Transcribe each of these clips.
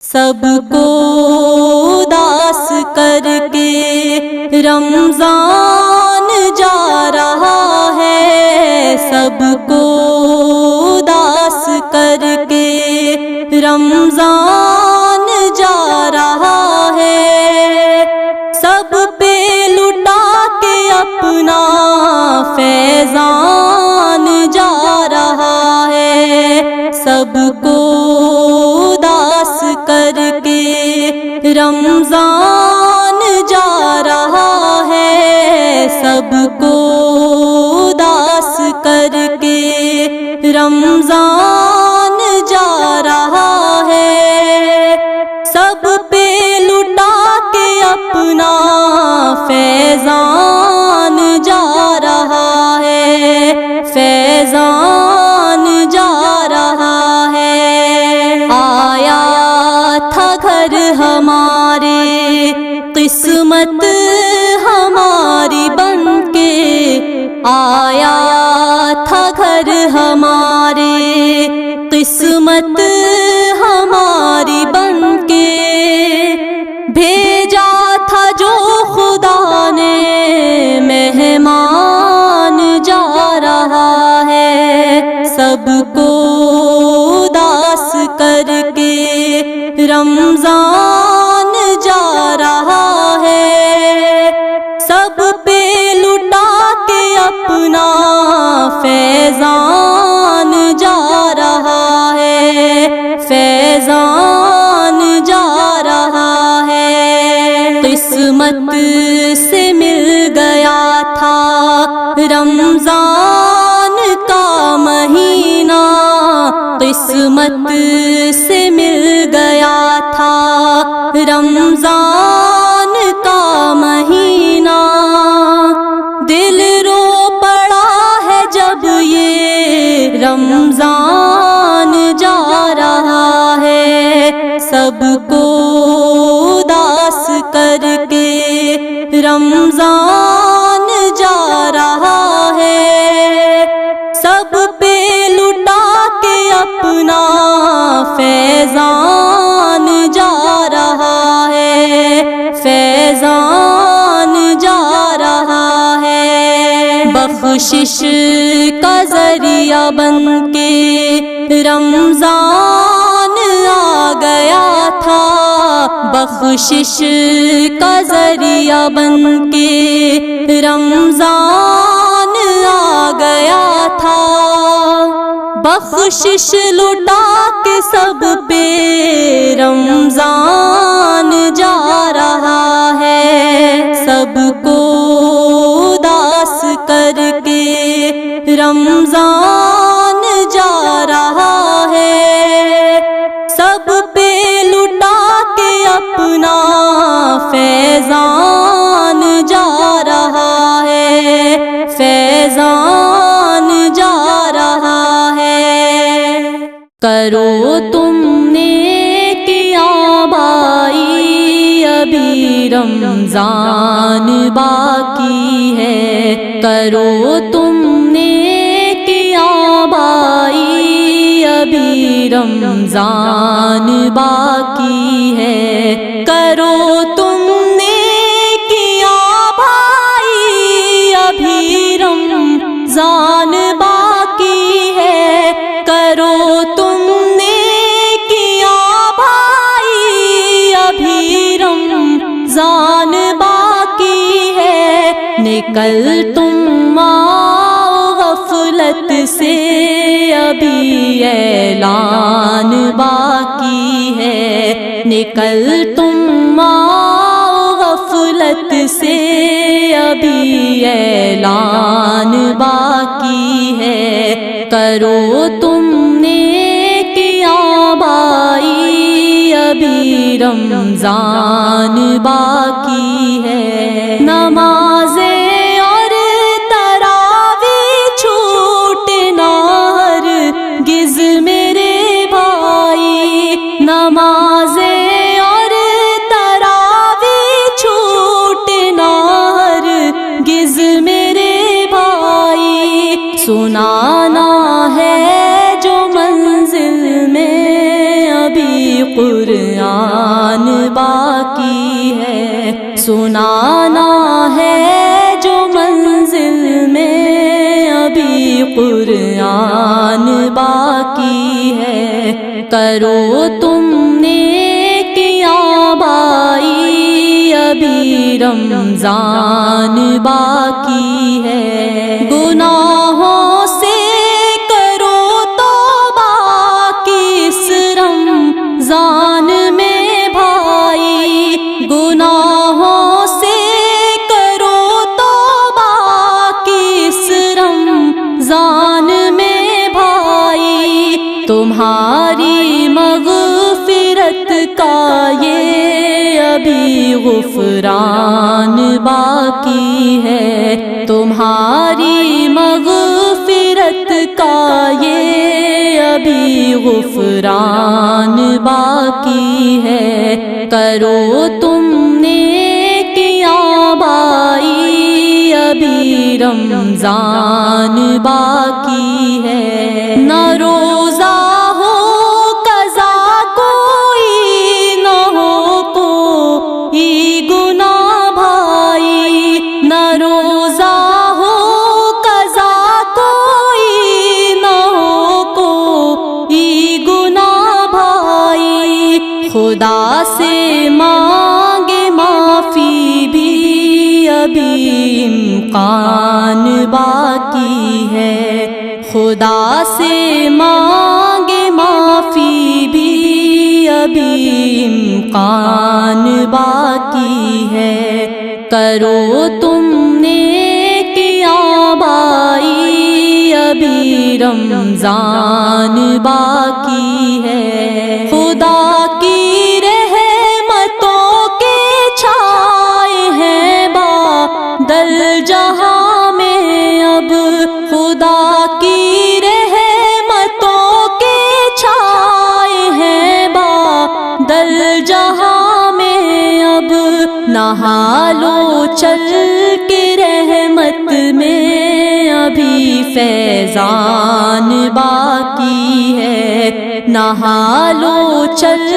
سب کو اداس کر کے رمضان جا رہا ہے، سب کو اداس کر کے رمضان جا رہا ہے، سب پہ لٹا کے اپنا فیضان جا رہا ہے، سب کو اداس کر کے رمضان جا رہا ہے، سب کو اداس کر کے رمضان جا رہا ہے، سب پہ لٹا کے اپنا فیضان جا رہا ہے، فیضان جا رہا ہے۔ آیا تھا گھر ہمارے قسمت ہماری بن کے، آیا تھا گھر ہمارے قسمت ہماری بن کے، بھیجا تھا جو خدا نے مہمان جا رہا ہے، سب کو اداس کر کے رمضان جا رہا ہے، سب پہ لٹا کے اپنا فیضان جا رہا ہے، فیضان جا رہا ہے۔ قسمت سے مل گیا تھا رمضان کا مہینہ، قسمت سے مل گیا تھا رمضان کا مہینہ، دل رو پڑا ہے جب یہ رمضان جا رہا ہے، سب کو اداس کر کے رمضان جا رہا ہے، سب پہ لٹا کے اپنا فیضان جا رہا ہے، فیضان جا رہا ہے۔ بخشش کا ذریعہ بن کے رمضان آ گیا تھا، بخشش کا ذریعہ بن کے رمضان آ گیا تھا، بخشش لٹا کے سب پہ رمضان جا رہا ہے، سب کو اداس کر کے رمضان جا رہا ہے، سب پہ لٹا کے اپنا فیضان جا رہا ہے، فیضان جا رہا ہے۔ کرو تم نے کیا بھائی ابھی رمضان باقی ہے، کرو تم نے کیا بھائی ابھی رمضان باقی ہے، کرو تم نے کیا بھائی ابھی رمضان باقی ہے، کرو تم نے کیا بھائی ابھی رمضان باقی ہے، نکل تم آؤ غفلت سے ابھی اعلان باقی ہے، نکل تم آؤ غفلت سے ابھی اعلان باقی ہے، کرو تم نے کیا بھائی ابھی رمضان باقی ہے۔ نمازیں اور تراویح چھوٹنا ہرگز میرے بھائی، نمازیں اور تراویح چھوٹنا ہرگز میرے بھائی، سنانا ہے جو منزل میں ابھی قرآن قرآن باقی ہے، سنانا ہے جو منزل میں ابھی قرآن باقی ہے، کرو تم نے کیا بائی ابھی رمضان باقی ہے، گناہوں سے کرو توبہ کس رمضان میں بھائی، گناہوں سے کرو توبہ کس رمضان میں بھائی، تمہاری مغفرت کا یہ ابھی غفران باقی ہے، تمہاری مغفرت کا یہ ابھی غفران باقی ہے، کرو تم نے کیا بائی ابھی رمضان باقی ہے، نہ روزہ ہو قضا کوئی نہ ہو کوئی گناہ بھائی، نہ روزہ ہو قضا کوئی نہ ہو کوئی گناہ بھائی، خدا سے مانگے معافی بھی ابھی امکان باقی ہے، خدا سے مانگے معافی بھی ابھی امکان باقی ہے، کرو تم نے کیا بائی ابھی رمضان باقی ہے، خدا کی رحمتوں کے چھائے ہیں بادل جہاں میں، اب خدا کی رحمتوں کے چھائے ہیں بادل جہاں میں، اب نہا لو چل کے رحمت میں ابھی فیضان باقی ہے، نہا لو چل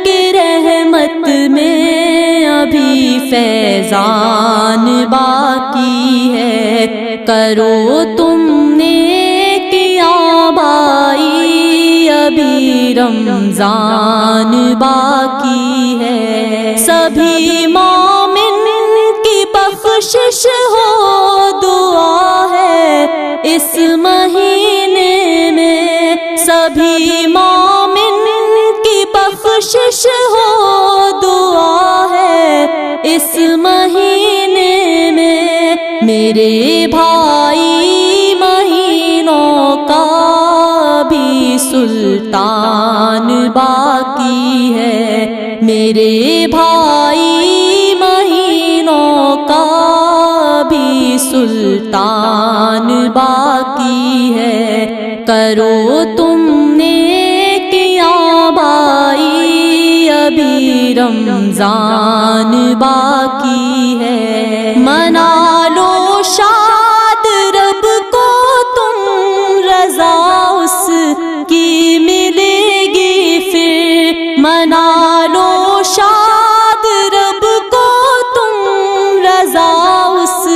کے رحمت میں ابھی فیضان باقی ہے، کرو تم نے کیا بائی ابھی رمضان باقی ہے، سبھی مومن کی بخشش ہو دعا ہے اس مہینے میں، سبھی مومن کی بخشش ہو دعا ہے اس مہینے میں، میرے بھائی مہینوں کا بھی سلطان باقی ہے، میرے بھائی مہینوں کا بھی سلطان باقی ہے، کرو تم نے کیا بائی ابھی رمضان باقی ہے، منا لو شاد رب کو تم، رضا اس کی ملے گی پھر، منا لو شاد رب کو تم، رضا اس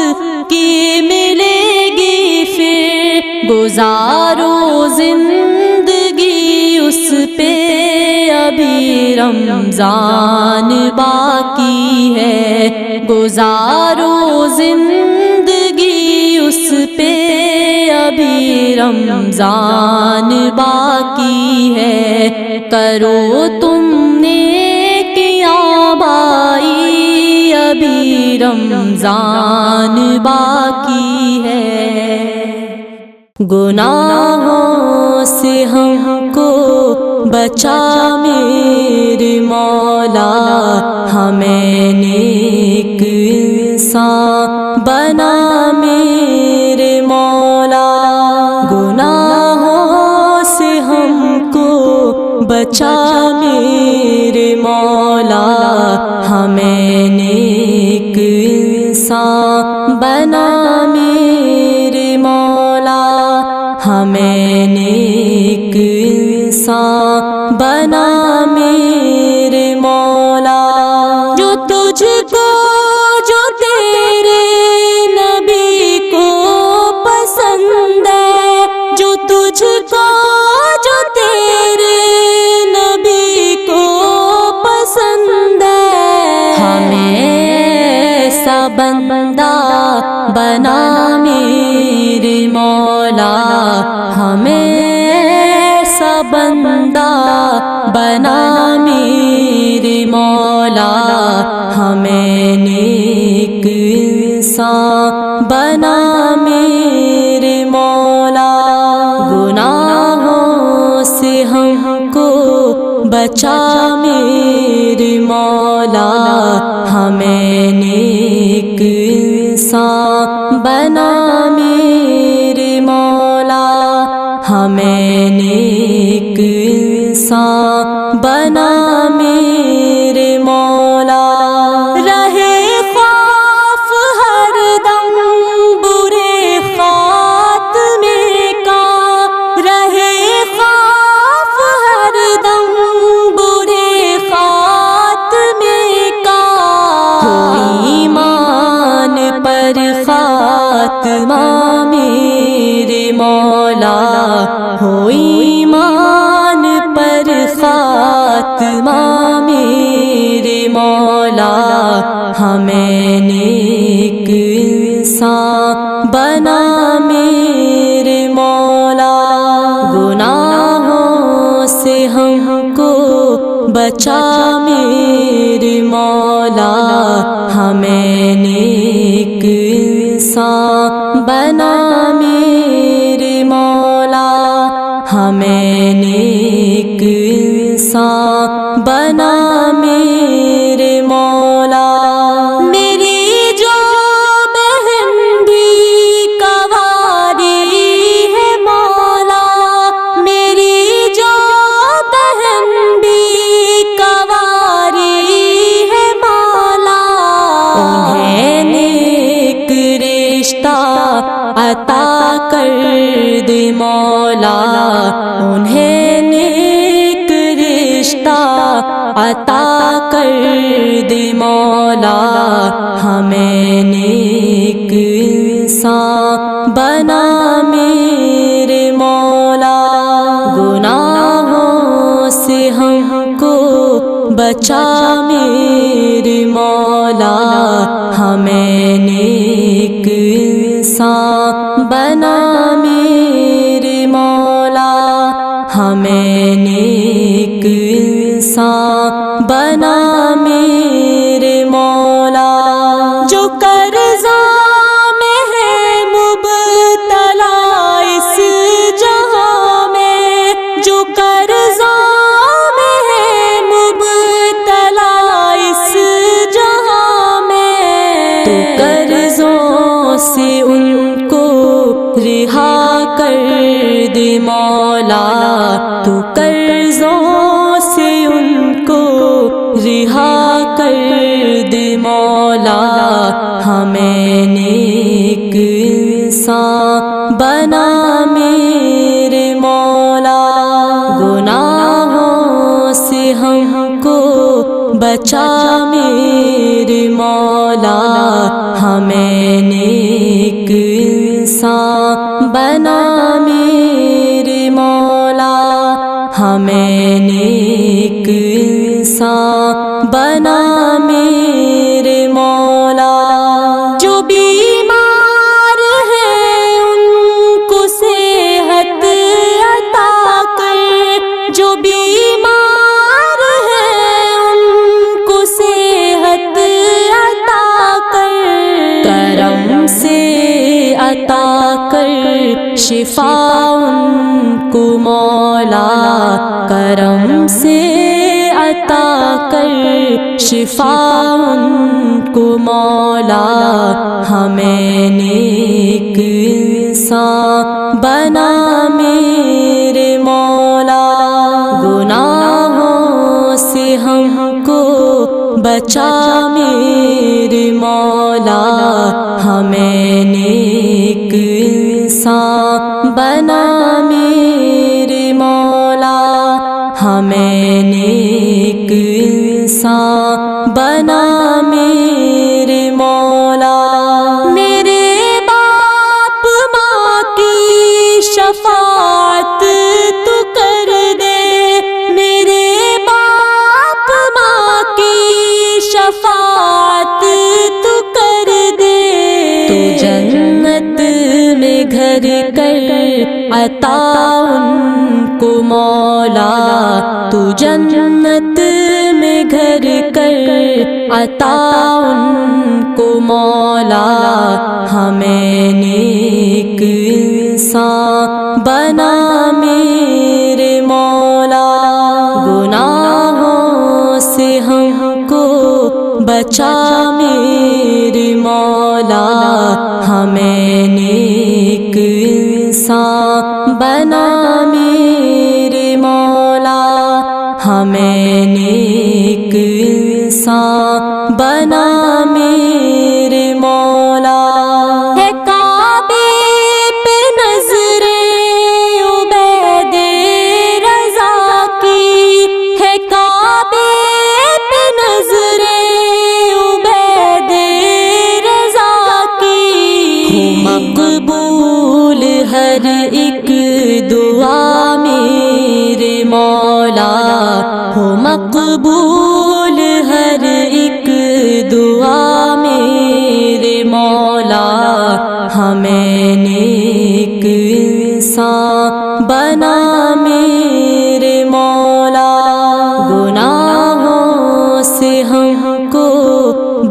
کی ملے گی پھر، گزارو زندگی اس پہ ابھی رمضان باقی ہے، گزارو زندگی اس پہ ابھی رمضان باقی ہے، کرو تم نے کیا بائی ابھی رمضان باقی ہے، گناہوں سے ہم کو بچا میرے مولا، ہمیں نیک انسان بنا میرے مولا، گناہوں سے ہم کو بچا میرے مولا، ہمیں نیک انسان بنا میرے مولا، ہمیں نیک انسان بنا میرے مولا۔ ایسا بندہ بنا میرے مولا، ہمیں ایسا بندہ بنا میرے مولا، ہمیں نیک انسان بنا میرے مولا، گناہوں سے ہم کو بچا میرے مولا، ہمیں نیک انسان بنا میرے مولا، ہمیں نیک انسان بنا میرے مولا، رہے خوف ہر دم برے خاتمے کا، رہے خوف ہر دم برے خاتمے کا، ہو ایمان پر خاتمہ میرے مولا، ہو ایمان پر خاتمہ میرے مولا، ہمیں نیک انسان بنا میرے مولا، گناہوں سے ہم کو بچا میرے مولا، ہمیں نیک انسان بنا میرے مولا، ہمیں نیک انسان بنا میرے مولا، میری جو بہن بھی کواری ہے مولا، میری جو بہن بھی کواری ہے مولا، انہیں نیک رشتہ عطا کر دے مولا، انہیں نیک رشتہ عطا کر دے مولا، ہمیں نیک انسان بنا میرے مولا، گناہوں سے ہم کو بچا میرے مولا، ہمیں نیک انسان بنا میرے مولا، ہمیں نیک انسان بنا میرے مولا، جو قرضہ میں ہے مبتلا اس جہاں میں، جو قرضہ میں ہے مبتلا اس جہاں میں، تو قرضوں سے ان کو رہا کر دے مولا، تو قرضوں سے ان کو رہا کر دے مولا، ہمیں نیک انسان بنا میرے مولا، گناہوں سے ہم کو بچا میرے مولا، ہمیں نیک انسان بنا میرے مولا، ہمیں نیک انسان بنا میرے مولا، جو بیمار ہیں ان کو صحت عطا کر، جو بیمار ہیں ان کو صحت عطا کر، کرم سے عطا کر شفا ان کو مولا، کرم سے عطا کر شفا ان کو مولا، ہمیں نیک انسان بنا میرے مولا، گناہوں سے ہم کو بچا میرے مولا، ہمیں نیک انسان بنا میرے مولا، ہمیں نیک انسان بنا میرے مولا، میرے باپ ماں کی شفاعت تو کر دے، میرے باپ ماں کی شفاعت تو کر عطا ان کو مولا، تو جنت میں گھر کر عطا ان کو مولا، ہمیں نیک انسان بنا میرے مولا، گناہوں سے ہم کو بچا میرے مولا، ہمیں نیک انسان بنا میرے مولا، ہمیں نیک انسان بنا میرے مولا۔ ہے کعبے پہ نظر عبید رضا کی، ہے کعبے پہ نظر عبید رضا کی، ہو مقبول ہر ایک دعا میرے مولا، ہو مقبول ہر ایک دعا میرے مولا، ہمیں نیک انسان بنا میرے مولا، گناہوں سے ہم کو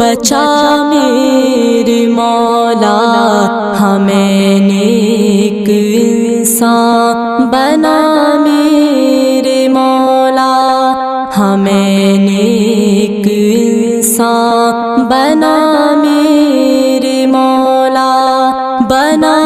بچا میرے مولا، ہمیں نیک انسان بنا میرے مولا، ہمیں نیک انسان بنا میرے مولا، بنا